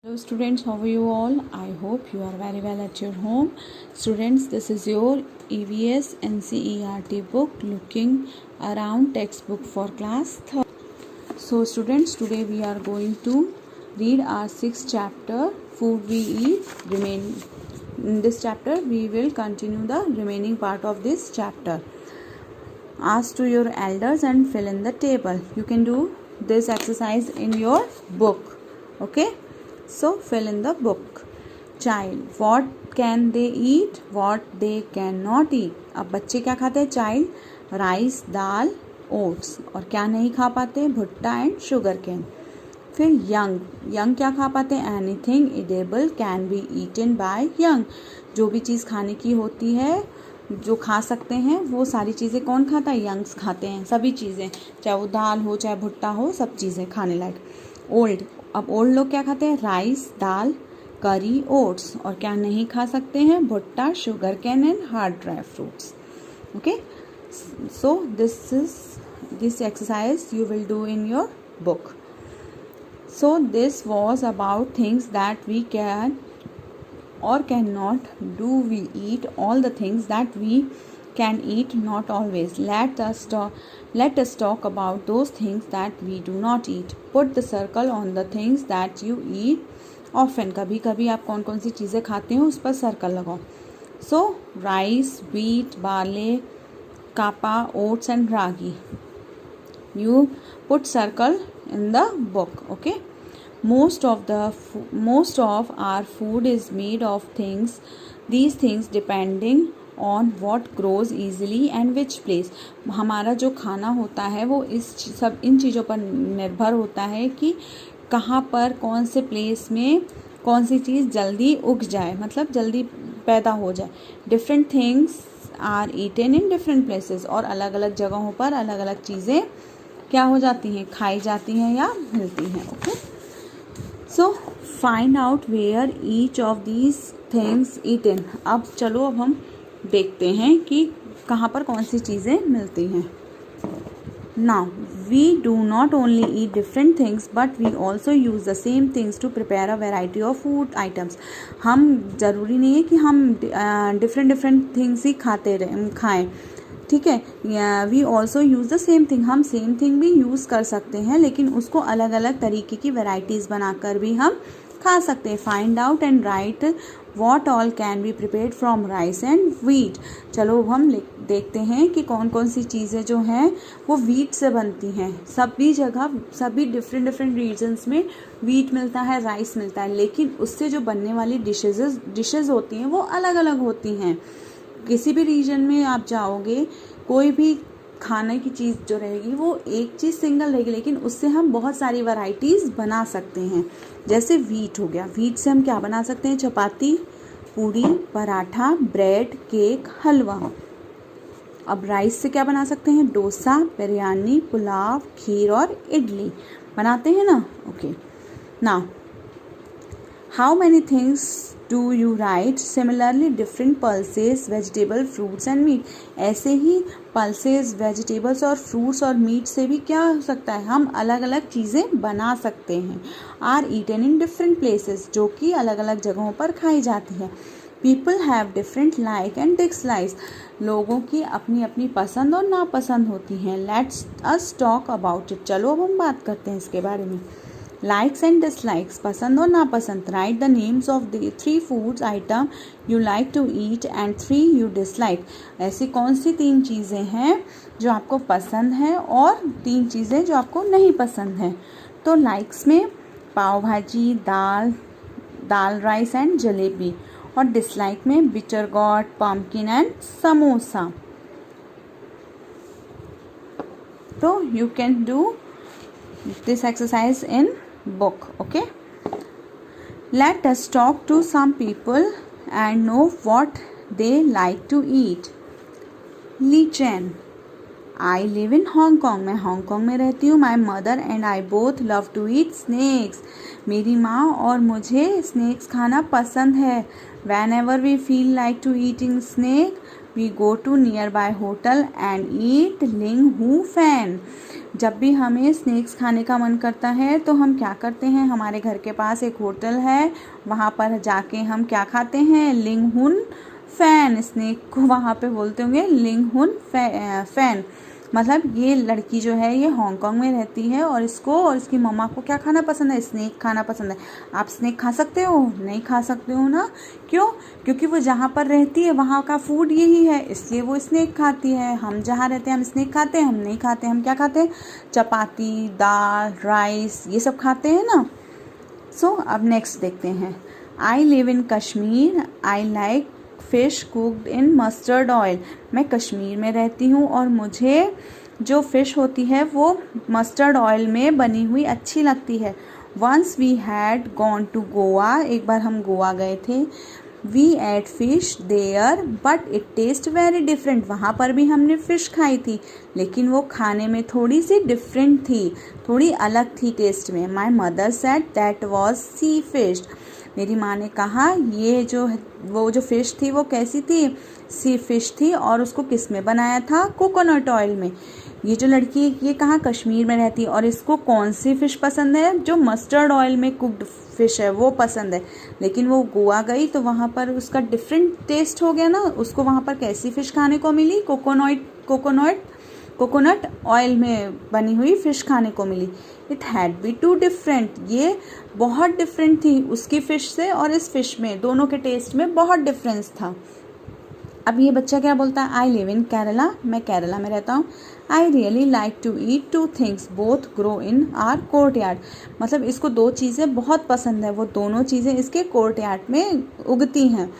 Hello students, how are you all? I hope you are very well at your home. Students, this is your EVS NCERT book looking around textbook for class 3rd. So students, today we are going to read our 6th chapter, Food We Eat. In this chapter, we will continue the remaining part of this chapter. Ask to your elders and fill in the table. You can do this exercise in your book. Okay? So fill in the book. Child, what can they eat? What they cannot eat. अब बच्चे क्या खाते हैं? Child rice, दाल, oats. और क्या नहीं खा पाते? भुट्टा एंड शुगर केन. फिर यंग क्या खा पाते हैं? Anything edible can be eaten by young. जो भी चीज़ खाने की होती है, जो खा सकते हैं, वो सारी चीज़ें कौन खाता है? यंग्स खाते हैं. सभी चीज़ें, चाहे वो दाल हो चाहे भुट्टा हो, सब चीज़ें खाने लायक. ओल्ड, अब ओल्ड लोग क्या खाते हैं? राइस, दाल, करी, ओट्स. और क्या नहीं खा सकते हैं? भुट्टा, sugar cane and hard dry fruits. Okay, so this exercise you will do in your book. So this was about things that we can or cannot do. We eat all the things that we can eat, not always. Let us talk about those things that we do not eat. Put the circle on the things that you eat often. कभी कभी आप कौन कौन सी चीज़ें खाते हो उस पर सर्कल लगाओ. So rice, wheat, barley, kappa, oats and ragi. You put circle in the book. Okay. Most of our food is made of these things depending on what grows easily and which place. हमारा जो खाना होता है वो इन चीज़ों पर निर्भर होता है कि कहाँ पर, कौन से प्लेस में कौन सी चीज़ जल्दी उग जाए, मतलब जल्दी पैदा हो जाए. Different things are eaten in different places. और अलग अलग जगहों पर अलग अलग चीज़ें क्या हो जाती हैं? खाई जाती हैं या मिलती हैं. Okay, so find out where each of these things eaten. अब हम देखते हैं कि कहाँ पर कौन सी चीज़ें मिलती हैं. Now we do not only eat different things but we also use the same things to prepare a variety of food items. हम ज़रूरी नहीं है कि हम डिफरेंट थिंग्स ही खाएं. ठीक है, we also use the same thing. हम सेम थिंग भी यूज़ कर सकते हैं, लेकिन उसको अलग अलग तरीके की वेराइटीज़ बनाकर भी हम खा सकते हैं. Find out and right what all can be prepared from rice and wheat. चलो हम देखते हैं कि कौन कौन सी चीज़ें जो हैं वो वीट से बनती हैं. सभी जगह, सभी डिफरेंट रीजन्स में वीट मिलता है, राइस मिलता है, लेकिन उससे जो बनने वाली डिशेज़ होती हैं वो अलग अलग होती हैं. किसी भी रीजन में आप जाओगे, कोई भी खाने की चीज़ जो रहेगी वो एक चीज़ सिंगल रहेगी, लेकिन उससे हम बहुत सारी वैरायटीज़ बना सकते हैं. जैसे वीट हो गया, वीट से हम क्या बना सकते हैं? चपाती, पूड़ी, पराठा, ब्रेड, केक, हलवा. अब राइस से क्या बना सकते हैं? डोसा, बिरयानी, पुलाव, खीर और इडली बनाते हैं ना. Okay, now how many things do you write? Similarly, different pulses, vegetable, fruits and meat. ऐसे ही pulses, vegetables और fruits और meat से भी क्या हो सकता है? हम अलग अलग चीज़ें बना सकते हैं. are eaten in different places, जो कि अलग अलग जगहों पर खाई जाती है. people have different like and dislikes. लोगों की अपनी अपनी पसंद और नापसंद होती हैं. let's us talk about it. चलो अब हम बात करते हैं इसके बारे में. लाइक्स एंड डिसलाइक्स, पसंद और नापसंद. Write the names of the 3 foods item you like to eat and 3 you dislike. ऐसी कौन सी 3 चीज़ें हैं जो आपको पसंद हैं और 3 चीज़ें जो आपको नहीं पसंद हैं. तो लाइक्स में पाव भाजी, दाल राइस एंड जलेबी. और डिसलाइक में bitter gourd, pumpkin and samosa. तो you can do this exercise in book. Okay, let us talk to some people and know what they like to eat. Li Chen, I live in Hong Kong, मैं Hong Kong में रहती हूँ. My mother and I both love to eat snacks, मेरी माँ और मुझे snacks खाना पसंद है. Whenever we feel like to eating snack we go to near by hotel and eat ling hu fan. जब भी हमें स्नैक्स खाने का मन करता है तो हम क्या करते हैं, हमारे घर के पास एक होटल है, वहाँ पर जाके हम क्या खाते हैं, लिंग हुन फैन. स्नैक को वहाँ पे बोलते होंगे लिंग हुन फैन. मतलब ये लड़की जो है ये हांगकॉन्ग में रहती है और इसको और इसकी मम्मा को क्या खाना पसंद है, स्नैक खाना पसंद है. आप स्नैक खा सकते हो? नहीं खा सकते हो ना. क्यों? क्योंकि वो जहाँ पर रहती है वहाँ का फूड यही है, इसलिए वो स्नैक खाती है. हम जहाँ रहते हैं हम स्नैक खाते हैं? हम नहीं खाते. हम क्या खाते हैं? चपाती, दाल, राइस, ये सब खाते हैं ना. सो अब नेक्स्ट देखते हैं. आई live in Kashmir, I like fish cooked in mustard oil. मैं कश्मीर में रहती हूँ और मुझे जो फ़िश होती है वो मस्टर्ड ऑयल में बनी हुई अच्छी लगती है. Once we had gone to Goa, एक बार हम गोवा गए थे. We ate fish there but it taste very different. वहाँ पर भी हमने फ़िश खाई थी लेकिन वो खाने में थोड़ी सी डिफरेंट थी, थोड़ी अलग थी टेस्ट में. My mother said that was sea fish. मेरी माँ ने कहा ये वो जो फ़िश थी वो कैसी थी, सी फिश थी. और उसको किस में बनाया था, कोकोनट ऑयल में. ये जो लड़की ये कहाँ, कश्मीर में रहती है और इसको कौन सी फ़िश पसंद है, जो मस्टर्ड ऑयल में कुक्ड फ़िश है वो पसंद है. लेकिन वो गोवा गई तो वहाँ पर उसका डिफरेंट टेस्ट हो गया ना. उसको वहाँ पर कैसी फ़िश खाने को मिली, कोकोनट ऑयल में बनी हुई फ़िश खाने को मिली. It had be too different, ये बहुत डिफरेंट थी उसकी फ़िश से और इस फ़िश में, दोनों के टेस्ट में बहुत डिफरेंस था. अब ये बच्चा क्या बोलता है, आई लिव इन केरला, मैं केरला में रहता हूँ. I really like to eat two things both grow in our courtyard. मतलब इसको दो चीज़ें बहुत पसंद है, वो दोनों चीज़ें इसके कोर्ट यार्ड में उगती हैं.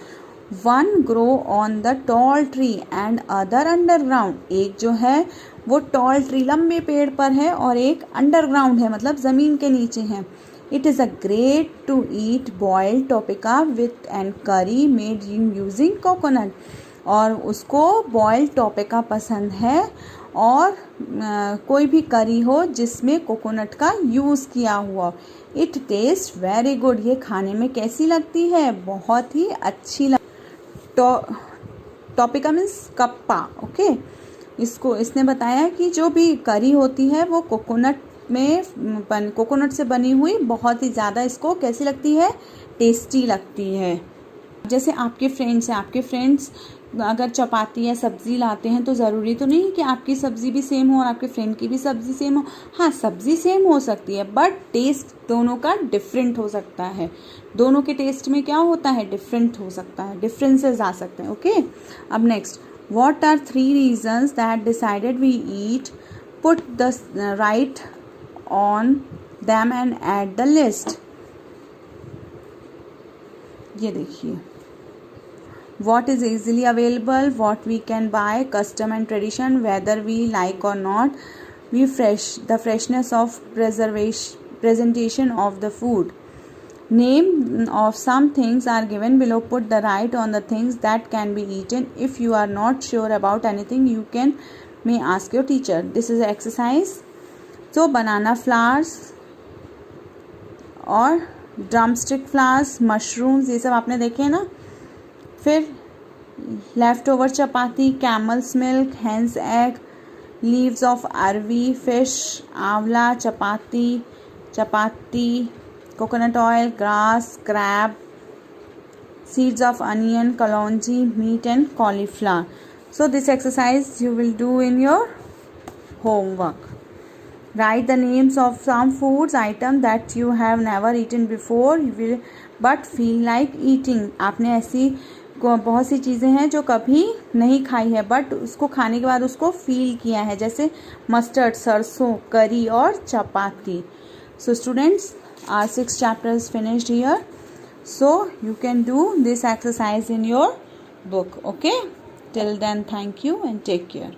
One grow on the tall tree and other underground. एक जो है वो टॉल ट्री लंबे पेड़ पर है और एक अंडरग्राउंड है, मतलब ज़मीन के नीचे है. It is a great to eat boiled tapioca with and curry made using coconut. और उसको बॉइल्ड टोपिका पसंद है और कोई भी करी हो जिसमें कोकोनट का यूज़ किया हुआ. It taste very good. ये खाने में कैसी लगती है, बहुत ही अच्छी टॉपिका मीन्स कप्पा. ओके, इसने बताया कि जो भी करी होती है वो कोकोनट से बनी हुई बहुत ही ज़्यादा इसको कैसी लगती है, टेस्टी लगती है. जैसे आपके फ्रेंड्स हैं, आपके फ्रेंड्स अगर चपाती या सब्ज़ी लाते हैं तो ज़रूरी तो नहीं कि आपकी सब्ज़ी भी सेम हो और आपके फ्रेंड की भी सब्ज़ी सेम हो. हाँ, सब्ज़ी सेम हो सकती है बट टेस्ट दोनों का डिफरेंट हो सकता है. दोनों के टेस्ट में क्या होता है, डिफरेंट हो सकता है, डिफरेंसेस आ सकते हैं. ओके, अब next, what are 3 reasons that decided we eat, put the right on them and add the list. ये देखिए, what is easily available, what we can buy, custom and tradition, whether we like or not, the freshness of presentation of the food. Name of some things are given below. Put the right on the things that can be eaten. If you are not sure about anything, you may ask your teacher. This is an exercise. So banana flowers और drumstick flowers, mushrooms, ये सब आपने देखे हैं ना. फिर left over chapati, camels milk, hens egg, leaves of arvi, fish, amla, chapati, coconut oil, grass, crab, seeds of onion, kalonji, meat and cauliflower. So this exercise you will do in your homework. Write the names of some foods item that you have never eaten before but feel like eating. आपने ऐसी बहुत सी चीज़ें हैं जो कभी नहीं खाई है बट उसको खाने के बाद उसको फील किया है, जैसे मस्टर्ड, सरसों, करी और चपाती. So students, our 6 chapters finished here. So you can do this exercise in your book. Okay, till then, thank you and take care.